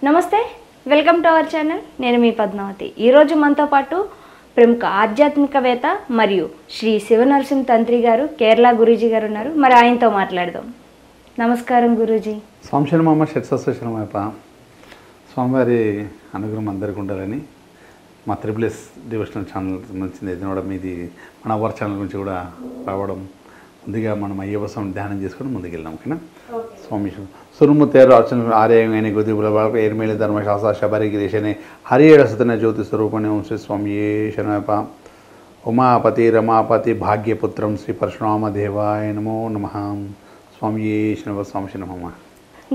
నమస్తే, welcome to our channel. నేను మీ పద్మావతి. ఈరోజు మనతో పాటు ప్రముఖ ఆధ్యాత్మికవేత్త మరియు శ్రీ శివనరసింహ తంత్రి గారు, కేరళ గురూజీ గారు ఉన్నారు. మరి ఆయనతో మాట్లాడదాం. నమస్కారం గురూజీ. స్వామిశరణమమ్మ షట్సస్వశరణమయ్యప్ప. స్వామివారి అనుగ్రహం అందరికీ ఉండాలని మా త్రిబుల్ డివోషనల్ ఛానల్ నుంచి కూడా మీది మన అవర్ ఛానల్ నుంచి కూడా రావడం, ముందుగా మనం అయ్యప్ప స్వామి ధ్యానం చేసుకొని ముందుకెళ్దాం. ఓకేనా? స్వామి సురుముతేరు అర్చన ఆర్యమైన గొద్దిపుల వాళ్ళకు ఏర్మేలి ధర్మశాస్త్ర శబరి గిరీశనే హరియేడసతన జ్యోతి స్వరూపణి శ్రీ స్వామి శరణప్ప. ఉమాపతి రమాపతి భాగ్యపుత్రం శ్రీ పరశురామదేవాయ నమో నమః. స్వామి శరణవ. స్వామి శరణమమ్మ.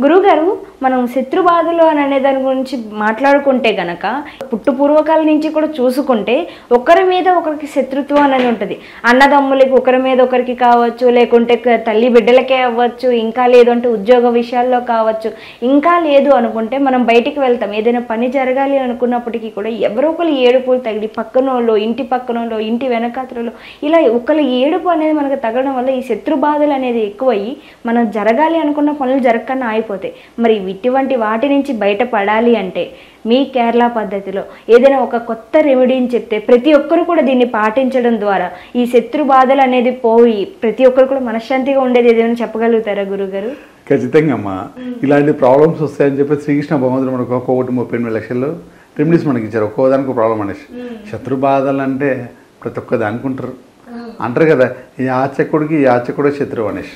గురుగారు, మనం శత్రుబాధలు అని అనే దాని గురించి మాట్లాడుకుంటే గనక పుట్టు పూర్వకాల నుంచి కూడా చూసుకుంటే ఒకరి మీద ఒకరికి శత్రుత్వం అనేది ఉంటుంది. అన్నదమ్ములకి ఒకరి మీద ఒకరికి కావచ్చు, లేకుంటే తల్లి బిడ్డలకే అవ్వచ్చు, ఇంకా లేదు అంటే ఉద్యోగ విషయాల్లో కావచ్చు, ఇంకా లేదు అనుకుంటే మనం బయటికి వెళ్తాం. ఏదైనా పని జరగాలి అనుకున్నప్పటికీ కూడా ఎవరో ఒకరు ఏడుపులు తగిలి పక్కనోళ్ళు, ఇంటి పక్కనోళ్ళు, ఇంటి వెనకాతలలో ఇలా ఒకరి ఏడుపు అనేది మనకు తగలడం వల్ల ఈ శత్రు బాధలు అనేది ఎక్కువయ్యి మనం జరగాలి అనుకున్న పనులు జరగకుండా అయిపోతాయి. మరి ఇటువంటి వాటి నుంచి బయటపడాలి అంటే మీ కేరళ పద్ధతిలో ఏదైనా ఒక కొత్త రెమెడీని చెప్తే ప్రతి ఒక్కరు కూడా దీన్ని పాటించడం ద్వారా ఈ శత్రు బాధలు అనేది పోయి ప్రతి ఒక్కరు కూడా మనశ్శాంతిగా ఉండేది ఏదైనా చెప్పగలుగుతారా గురుగారు? ఖచ్చితంగా అమ్మా. ఇలాంటి ప్రాబ్లమ్స్ వస్తాయని చెప్పి శ్రీకృష్ణ భగవంతుడు మనకు 1,38 లక్షలు రెమెడీస్ మనకి ఇచ్చారు. ఒక్కోదానికి ప్రాబ్లం అనేసి. శత్రు బాధలు అంటే ప్రతి ఒక్కది అనుకుంటారు, అంటారు కదా, ఈ యాచకుడికి యాచకుడే శత్రువు అనేసి.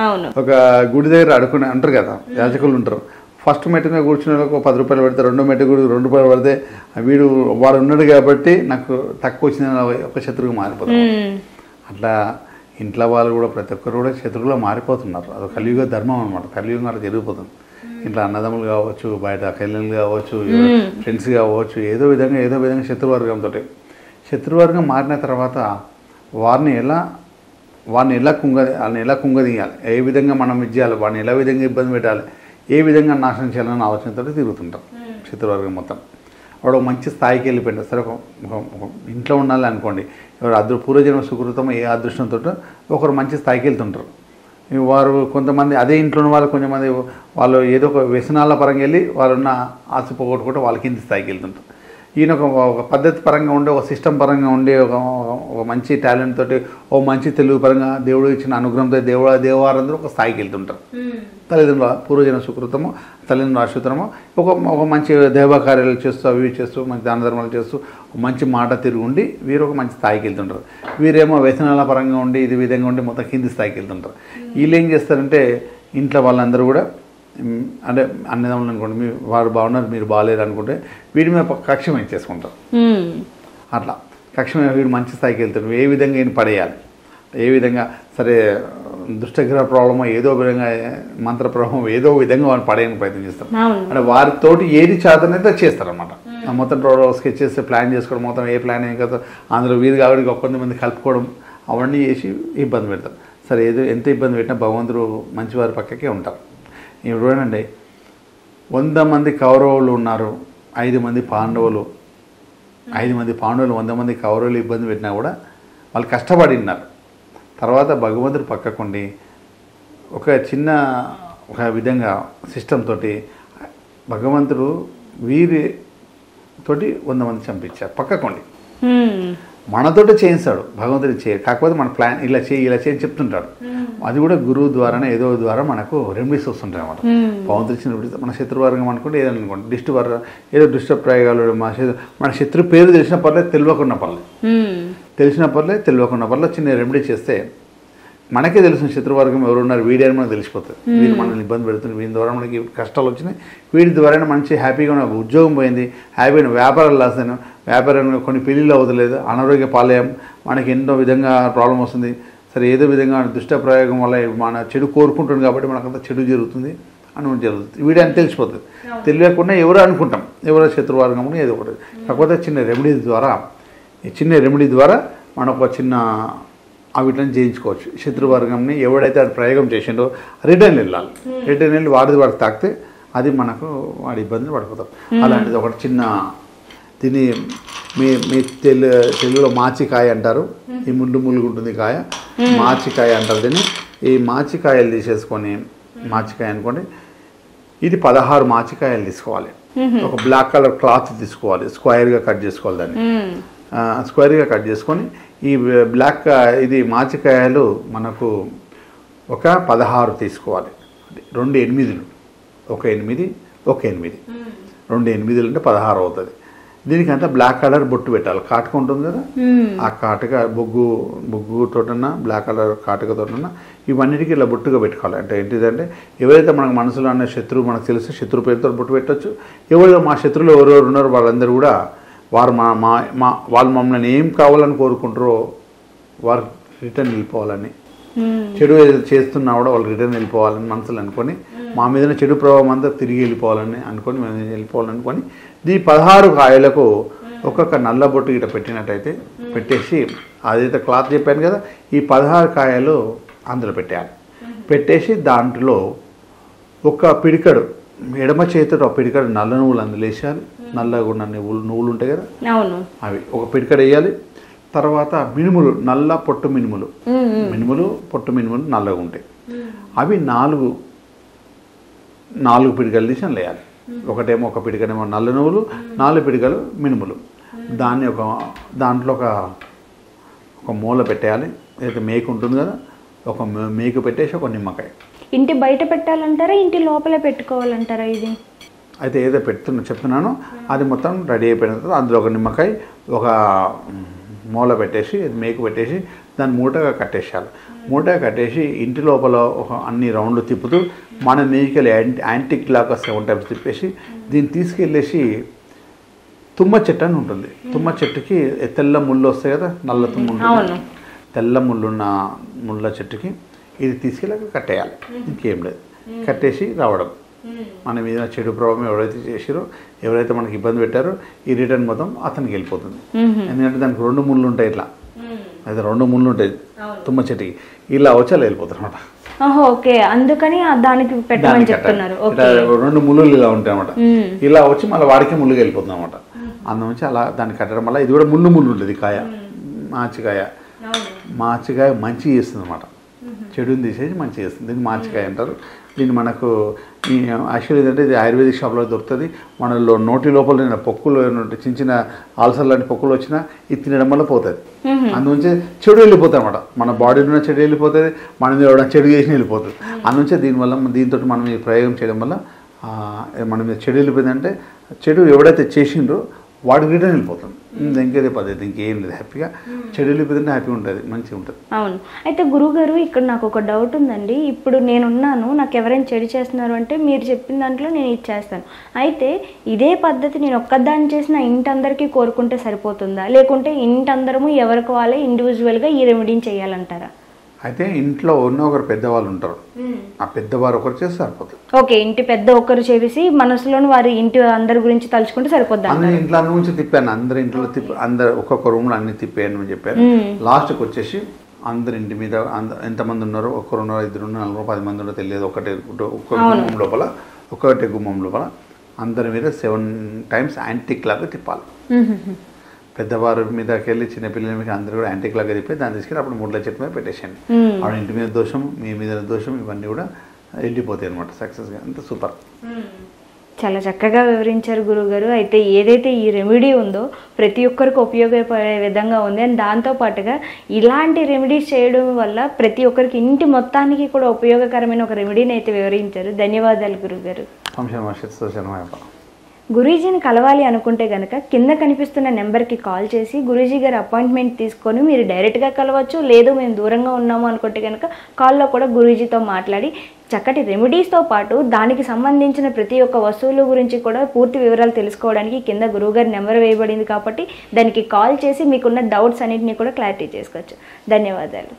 అవును. ఒక గుడి దగ్గర అడుకుని అంటారు కదా, యాచకులు ఉంటారు. ఫస్ట్ మెట్టుగా కూర్చునే వాళ్ళకి 10 రూపాయలు పెడితే, రెండో మెట్టు కూడా 2 రూపాయలు పడితే వాడు ఉన్నాడు కాబట్టి నాకు తక్కువ వచ్చిందని ఒక శత్రువుగా మారిపోతారు. అట్లా ఇంట్లో వాళ్ళు కూడా ప్రతి ఒక్కరు కూడా శత్రువులో మారిపోతున్నారు. అది కలియుగ ధర్మం అనమాట. కలియుగం అట్లా జరిగిపోతుంది. ఇంట్లో అన్నదమ్ములు కావచ్చు, బయట కళ్యాణులు కావచ్చు, ఫ్రెండ్స్ కావచ్చు, ఏదో విధంగా శత్రువర్గం మారిన తర్వాత వారిని ఎలా కుంగదీయాలి, ఏ విధంగా మనం ఇచ్చేయాలి, వాడిని ఎలా విధంగా ఇబ్బంది పెట్టాలి, ఏ విధంగా నాశనం చేయాలన్న ఆలోచనతో తిరుగుతుంటాం శత్రువర్గం మొత్తం. వాడు మంచి స్థాయికి వెళ్ళిపోయింది. సరే, ఒక ఇంట్లో ఉండాలి అనుకోండి, ఎవరు పూర్వజన్మ సుకృతం ఏ అదృష్టంతో ఒకరు మంచి స్థాయికి వెళ్తుంటారు. వారు కొంతమంది అదే ఇంట్లో ఉన్న వాళ్ళు కొంతమంది వాళ్ళు ఏదో ఒక వ్యసనాల పరంగా వెళ్ళి వాళ్ళున్న ఆశ పోగొట్టుకుంటే వాళ్ళ కింది స్థాయికి వెళ్తుంటారు. ఈయన ఒక పద్ధతి పరంగా ఉండే, ఒక సిస్టమ్ పరంగా ఉండే, ఒక మంచి టాలెంట్ తోటి, ఓ మంచి తెలుగు పరంగా దేవుడు ఇచ్చిన అనుగ్రహంతో దేవారందరూ ఒక స్థాయికి వెళ్తుంటారు. తల్లిదండ్రుల పూర్వజన సుకృతము, తల్లిదండ్రుల ఆశ్రితము, ఒక మంచి దైవ కార్యాలు చేస్తూ, అవి చేస్తూ, మంచి దాన ధర్మాలు చేస్తూ, మంచి మాట తిరుగుండి వీరు ఒక మంచి స్థాయికి వెళ్తుంటారు. వీరేమో వ్యసనాల పరంగా ఉండి, ఇది విధంగా ఉండి మొత్తం కింది స్థాయికి వెళ్తుంటారు. వీళ్ళు ఏం చేస్తారంటే ఇంట్లో వాళ్ళందరూ కూడా అంటే అన్నదమ్ములు అనుకోండి, వారు బాగున్నారు మీరు బాగాలేరు అనుకుంటే వీడి మీద కక్ష చేసుకుంటారు. అట్లా కక్ష వీడు మంచి స్థాయికి వెళ్తాడు. ఏ విధంగా ఈయన పడేయాలి, ఏ విధంగా సరే దుష్టగ్రహ ప్రాబ్లమో ఏదో విధంగా మంత్ర ప్రభావం ఏదో విధంగా వాడిని పడేయడానికి ప్రయత్నం చేస్తారు. అంటే వారితోటి ఏది చేతనైతే చేస్తారనమాట. మొత్తం స్కెచ్ చేస్తే ప్లాన్ చేసుకోవడం, మొత్తం ఏ ప్లాన్ ఏం కదా అందులో వీరు కాబట్టి కొంతమంది కలుపుకోవడం అవన్నీ చేసి ఇబ్బంది పెడతారు. సరే, ఎంత ఇబ్బంది పెట్టినా భగవంతుడు మంచివారి పక్కకే ఉంటారు. ఇప్పుడు చూడండి, 100 మంది కౌరవులు ఉన్నారు, 5 మంది పాండవులు. 5 మంది పాండవులు 100 మంది కౌరవులు ఇబ్బంది పెట్టినా కూడా వాళ్ళు కష్టపడి ఉన్నారు. తర్వాత భగవంతుడు పక్కకుండి ఒక విధంగా సిస్టమ్ తోటి భగవంతుడు వీరితోటి 100 మంది చంపించారు పక్కకుండి. మనతోటి చేయిస్తాడు భగవంతుడి కాకపోతే మన ప్లాన్ ఇలా చేయని చెప్తుంటాడు. అది కూడా గురువు ద్వారానే ఏదో ద్వారా మనకు రెమెడీస్ వస్తుంటాయి అన్నమాట. భగవంతుడు ఇచ్చిన మన శత్రువర్గం అనుకుంటే ఏదని అనుకోండి, ఏదో దుష్ట ప్రయోగాలు, మన శత్రు పేరు తెలిసిన పర్లేదు, తెలియకుండా పర్లేదు చిన్న రెమెడీ చేస్తే మనకే తెలుసు శత్రువర్గం ఎవరు ఉన్నారు, వీడియో మనకు తెలిసిపోతుంది. వీడు మనల్ని ఇబ్బంది పెడుతుంది, వీడి ద్వారా మనకి కష్టాలు వచ్చినాయి, వీడి ద్వారా మంచి హ్యాపీగా ఉన్న ఉద్యోగం పోయింది, హ్యాపీగా వ్యాపారాలు లాసాను, వ్యాపారంలో కొన్ని పెళ్ళిళ్ళు అవ్వలేదు, అనారోగ్య పాలయం, మనకి ఎన్నో విధంగా ప్రాబ్లం వస్తుంది. సరే, ఏదో విధంగా దుష్ట ప్రయోగం వల్ల మన చెడు కోరుకుంటుంది కాబట్టి మనకంతా చెడు జరుగుతుంది అని జరుగుతుంది. వీడని తెలిసిపోతుంది. తెలియకుండా ఎవరో అనుకుంటాం, ఎవరో శత్రువర్గం ఏదో ఒకటి. కాకపోతే ఈ చిన్న రెమెడీ ద్వారా మనం ఒక చిన్న వీటిని జయించుకోవచ్చు. శత్రువర్గంని ఎవడైతే అది ప్రయోగం చేసిండో రిటర్న్ వెళ్ళి వాడికి తాకితే అది మనకు వాడి ఇబ్బందులు పడిపోతాం. అలాంటిది ఒకటి చిన్న దీన్ని మీ తెలుగులో మాచికాయ అంటారు. ఈ ముళ్ళుగా ఉంటుంది కాయ, మాచికాయ అంటారు దీన్ని. ఈ మాచికాయలు తీసేసుకొని, మాచికాయ అనుకోండి, ఇది 16 మాచికాయలు తీసుకోవాలి. ఒక బ్లాక్ కలర్ క్లాత్ తీసుకోవాలి, స్క్వేర్గా కట్ చేసుకోవాలి దాన్ని. స్క్వేర్గా కట్ చేసుకొని ఈ ఇది మాచికాయలు మనకు ఒక 16 తీసుకోవాలి. 2 8లు, ఒక 8, ఒక 8, 2 8 అంటే 16 అవుతుంది. దీనికి అంతా బ్లాక్ కలర్ బొట్టు పెట్టాలి. కాటుక ఉంటుంది కదా, ఆ కాటుక బొగ్గుతోటన్నా బ్లాక్ కలర్ కాటుకతోటన్నా ఇవన్నిటికీ ఇలా బొట్టుగా పెట్టుకోవాలి. అంటే ఏంటిదంటే ఎవరైతే మనకు మనసులో అన్న శత్రువు మనకు తెలిస్తే శత్రు పేరుతో బొట్టు పెట్టచ్చు. ఎవరైతే మా శత్రువులు ఎవరెవరు ఉన్నారో వాళ్ళందరూ కూడా వారు వాళ్ళు మమ్మల్ని ఏం కావాలని కోరుకుంటారో వారు రిటర్న్ వెళ్ళిపోవాలని, చెడు చేస్తున్నా కూడా వాళ్ళు రిటర్న్ వెళ్ళిపోవాలని మనసులు అనుకొని, మా మీద చెడు ప్రభావం అంతా తిరిగి వెళ్ళిపోవాలని అనుకొని మేము వెళ్ళిపోవాలనుకొని ఈ 16 కాయలకు ఒక్కొక్క నల్ల బొట్టు ఇట్లా పెట్టినట్టయితే పెట్టేసి అదైతే క్లాత్ చెప్పాను కదా, ఈ 16 కాయలు అందులో పెట్టేయాలి. పెట్టేసి దాంట్లో ఒక పిడికడు ఎడమ చేతితో ఒక పిడికడు నల్ల నువ్వులు అందులో వేసేయాలి. నల్లగా ఉన్న నువ్వులు ఉంటాయి కదా, అవి ఒక పిడికడు వేయాలి. తర్వాత మినుములు, నల్ల పొట్టు మినుములు, పొట్టు మినుములు నల్లగా ఉంటాయి. అవి 4 పిడికలు తీసి అందులో వేయాలి. ఒకటేమో ఒక పిడికనేమో నల్ల నువ్వులు, 4 పిడికలు మినుములు. దాన్ని దాంట్లో ఒక మూల పెట్టేయాలి. అయితే మేకు ఉంటుంది కదా, ఒక మేకు పెట్టేసి ఒక నిమ్మకాయ. ఇంటి బయట పెట్టాలంటారా, ఇంటి లోపల పెట్టుకోవాలంటారా? ఇది అయితే ఏదో చెప్తున్నానో అది మొత్తం రెడీ అయిపోయిన తర్వాత అందులో ఒక నిమ్మకాయ, ఒక మూల పెట్టేసి మేకు పెట్టేసి దాన్ని మూటగా కట్టేసేయాలి. మూటగా కట్టేసి ఇంటి లోపల ఒక అన్ని రౌండ్లు తిప్పుతూ మన మీదికెళ్ళి యాంటిక్ లాగా 7 టైమ్స్ తిప్పేసి దీన్ని తీసుకెళ్ళేసి తుమ్మ చెట్టు అని ఉంటుంది. తుమ్మ చెట్టుకి తెల్ల ముళ్ళు వస్తాయి కదా, నల్ల తుమ్మ, తెల్ల ముళ్ళున్న ముళ్ళ చెట్టుకి ఇది తీసుకెళ్ళాక కట్టేయాలి. ఇంకేం లేదు, కట్టేసి రావడం. మన మీద చెడు ప్రభావం ఎవరైతే చేసారో, ఎవరైతే మనకి ఇబ్బంది పెట్టారో ఈ రిటర్న్ మొత్తం అతనికి వెళ్ళిపోతుంది. ఎందుకంటే దానికి 2 ముళ్ళు ఉంటాయి. ఇట్లా అయితే 2 ముళ్ళు ఉంటాయి తుమ్మ చెట్టుకి, ఇలా వచ్చి అలా వెళ్ళిపోతుంది అనమాట. ఓకే, అందుకని దానికి పెట్టమని చెప్తున్నారు. 2 ముళ్ళు ఇలా ఉంటాయి అనమాట. ఇలా వచ్చి మళ్ళీ వాడికి ముళ్ళుగా వెళ్ళిపోతుంది అనమాట. అందునుంచి అలా దాన్ని కట్టడం వల్ల ఇది కూడా ముళ్ళు ఉంటుంది. కాయ మాచికాయ మంచి చేస్తుంది అనమాట. చెడుని తీసేసి మంచి చేస్తుంది. దీన్ని మాచికాయ అంటారు. దీన్ని మనకు యాక్చువల్లీ ఏంటంటే ఇది ఆయుర్వేదిక్ షాప్లో దొరుకుతుంది. మనలో నోటి లోపల పొక్కులు చిన్న చిన్న ఆల్సర్ లాంటి పొక్కులు వచ్చినా ఇది తినడం వల్ల పోతుంది. అందునుంచి చెడు వెళ్ళిపోతుంది అనమాట. మన బాడీలో చెడు వెళ్ళిపోతుంది, మన మీద చెడు చేసి వెళ్ళిపోతుంది. అందునుంచే దీంతో మనం ఈ ప్రయోగం చేయడం వల్ల మన మీద చెడు వెళ్ళిపోయిందంటే చెడు ఎవడైతే చేసిండ్రో వాడికి రిటర్న్ వెళ్ళిపోతుంది. ఇంకేదే పద్ధతి, ఇంకేం లేదు. హ్యాపీగా చెడు వెళ్ళిపోతుంటే హ్యాపీగా ఉంటుంది, మంచిగా ఉంటుంది. అవును. అయితే గురువుగారు ఇక్కడ నాకు ఒక డౌట్ ఉందండి. ఇప్పుడు నేనున్నాను, నాకు ఎవరైనా చెడు చేస్తున్నారు అంటే మీరు చెప్పిన దాంట్లో నేను ఇచ్చేస్తాను. అయితే ఇదే పద్ధతి నేను ఒక్కదాన్ని చేసిన ఇంటందరికీ కోరుకుంటే సరిపోతుందా, లేకుంటే ఇంటందరము ఎవరికి వాళ్ళే ఇండివిజువల్గా ఈ రెమెడీని చేయాలంటారా? అయితే ఇంట్లో ఉన్న ఒకరు పెద్దవాళ్ళు ఉంటారు, ఆ పెద్దవారు ఒకరు చేస్తే సరిపోతుంది. ఓకే, ఇంటి పెద్ద ఒకరు చేసి మనసులోని వారి ఇంటి అందరి గురించి తలుచుకుంటే సరిపోద్ది. అందరి ఇంట్లో నుంచి తిప్పాను, అందరి ఇంట్లో అందరు ఒక్కొక్క రూమ్లో అన్ని తిప్పాను అని చెప్పాను. లాస్ట్కి వచ్చేసి అందరి ఇంటి మీద ఎంతమంది ఉన్నారో, 1 ఉన్నారో 2 ఉన్నారో 4 10 మంది ఉన్నారో తెలియదు, ఒక్క గుమ్మం లోపల అందరి మీద 7 టైమ్స్ యాంటిక్ లాగా తిప్పాలి. పెద్దవారి మీదకి వెళ్ళి చిన్నపిల్లల మీద అందరూ కూడా యాంటిక్ లాగా తిప్పి దాన్ని తీసుకెళ్ళి అప్పుడు ముళ్ళ చెట్టు మీద పెట్టేసాను. ఆవిడ ఇంటి మీద దోషం, మీ మీద దోషం, ఇవన్నీ కూడా వెళ్ళిపోతాయి అనమాట సక్సెస్గా. అంత సూపర్. చాలా చక్కగా వివరించారు గురువుగారు. అయితే ఏదైతే ఈ రెమెడీ ఉందో ప్రతి ఒక్కరికి ఉపయోగపడే విధంగా ఉంది. అండ్ దాంతోపాటుగా ఇలాంటి రెమెడీస్ చేయడం వల్ల ప్రతి ఒక్కరికి ఇంటి మొత్తానికి కూడా ఉపయోగకరమైన ఒక రెమెడీని అయితే వివరించారు. ధన్యవాదాలు గురువుగారు. గురూజీని కలవాలి అనుకుంటే కనుక కింద కనిపిస్తున్న నెంబర్కి కాల్ చేసి గురూజీ గారి అపాయింట్మెంట్ తీసుకొని మీరు డైరెక్ట్గా కలవచ్చు. లేదు మేము దూరంగా ఉన్నాము అనుకుంటే కనుక కాల్లో కూడా గురూజీతో మాట్లాడి చక్కటి రెమెడీస్తో పాటు దానికి సంబంధించిన ప్రతి ఒక్క వస్తువుల గురించి కూడా పూర్తి వివరాలు తెలుసుకోవడానికి కింద గురువుగారి నెంబర్ వేయబడింది కాబట్టి దానికి కాల్ చేసి మీకున్న డౌట్స్ అన్నింటినీ కూడా క్లారిటీ చేసుకోవచ్చు. ధన్యవాదాలు.